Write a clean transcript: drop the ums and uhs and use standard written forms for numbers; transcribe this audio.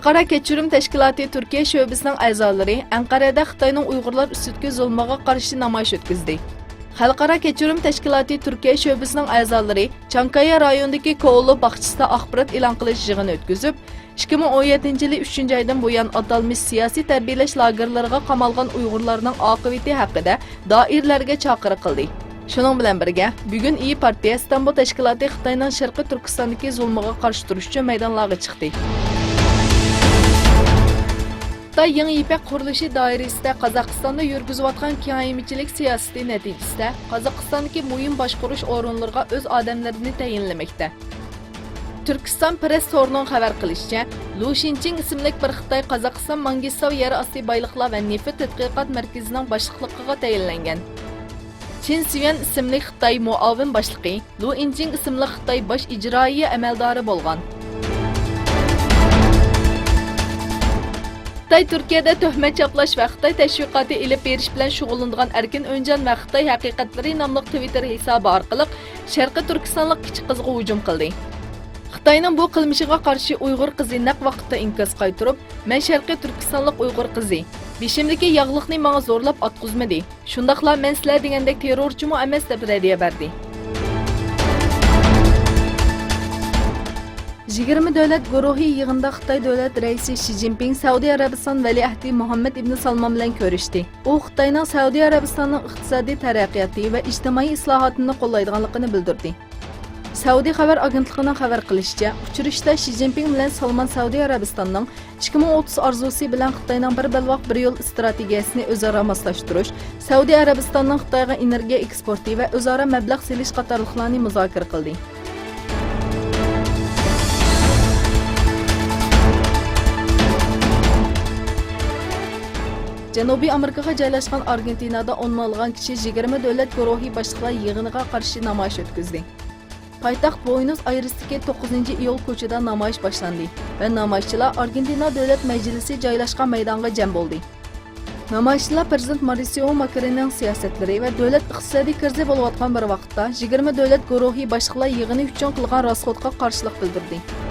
Xalqaro kechirim tashkiloti Turkiya sho'basining a'zolari Anqarada Xitoyning Uyg'urlar ustiga zulmiga qarshi namoyish o'tkazdi. Xalqaro kechirim tashkiloti Turkiya sho'basining a'zolari Chankaya rayonidagi Ko'lu bog'chisida axborot e'lon qilish yig'ini o'tkazib, 2017-yil 3-oydan buyon atalmış siyosiy tarbiyalash lagerlariga qamalgan Uyg'urlarning oqibati haqida doirlarga chaqiriq qildi. Shuning bilan birga, bugun İYİ Partiya İstanbul tashkiloti Xitoyning Sharqiy Turkistondagi zulmiga qarshi turish uchun maydonlarga chiqdi. Xitoy Yangi Ipak qurilishi doirasida Qozog'istonda yurgizayotgan kengaymichilik siyosati natijasida Qozog'istondagi muhim boshqarish o'rinlariga o'z odamlarini tayinlamoqda. Turkiston press to'rining xabar qilishicha, Lu Xinching ismli bir Xitoy Qozog'iston Mangistov yer osti boyliqlar va neft tadqiqot markazining boshliqligiga tayinlangan. Chin Siyan ismli Xitoy muavin boshlig'i, Lu Xinching ismli Xitoy bosh ijroiya amaldori bo'lgan. Xitoy Turkiyada tuhmat chaplash va Xitoy tashviqoti ilib berish bilan shug'ullanadigan Erkin O'njan va Xitoy haqiqatlari nomli Twitter hisobi orqali Sharqiy Turkistonlik kichik qizga hujum qildi. Xitoyning bu qilmishiga qarshi Uyg'ur qizi naq vaqtda inkos qaytarib, "Men Sharqiy Turkistonlik Uyg'ur qizi, beshimdagi yog'liqni menga zo'rlab atqizmadi. Shundaqla men sizlar degandek terrorchimi emas" deb radiya berdi. 20 davlat guruhi yig'inida Xitoy davlat raisi Xi Jinping Saudiya Arabiston valiahdi Muhammad ibn Salman bilan ko'rishdi. U Xitoyning Saudiya Arabistonning iqtisodiy taraqqiyoti va ijtimoiy islohotini qo'llaydiganligini bildirdi. Saudiya xabar agentligining xabar qilishicha, uchrashuvda Xi Jinping bilan Salman Saudiya Arabistonning 2030 orzusi bilan Xitoyning bir balvoq bir yo'l strategiyasini o'zaro moslashtirish, Saudiya Arabistonning Xitoyga energiya eksporti va o'zaro mablag' selish qatorliqlarni muzokara qildi. Janubiy Amerikaga joylashgan Argentinada 10 mingdan kishi 20 davlat guruhi boshliqlar yig'iniga qarshi namoyish o'tkazdi. Poytaxt Buenos Airesdagi 9-iyul ko'chada namoyish boshlandi va namoyishchilar Argentina davlat majlisi joylashgan maydonga jam bo'ldi. Namoyishchilar prezident Mauricio Macrining siyosatlari va davlat iqtisodiy krizi bo'layotgan bir vaqtda 20 davlat guruhi boshliqlar yig'ini uchun qilgan rasxodga qarshilik bildirdi.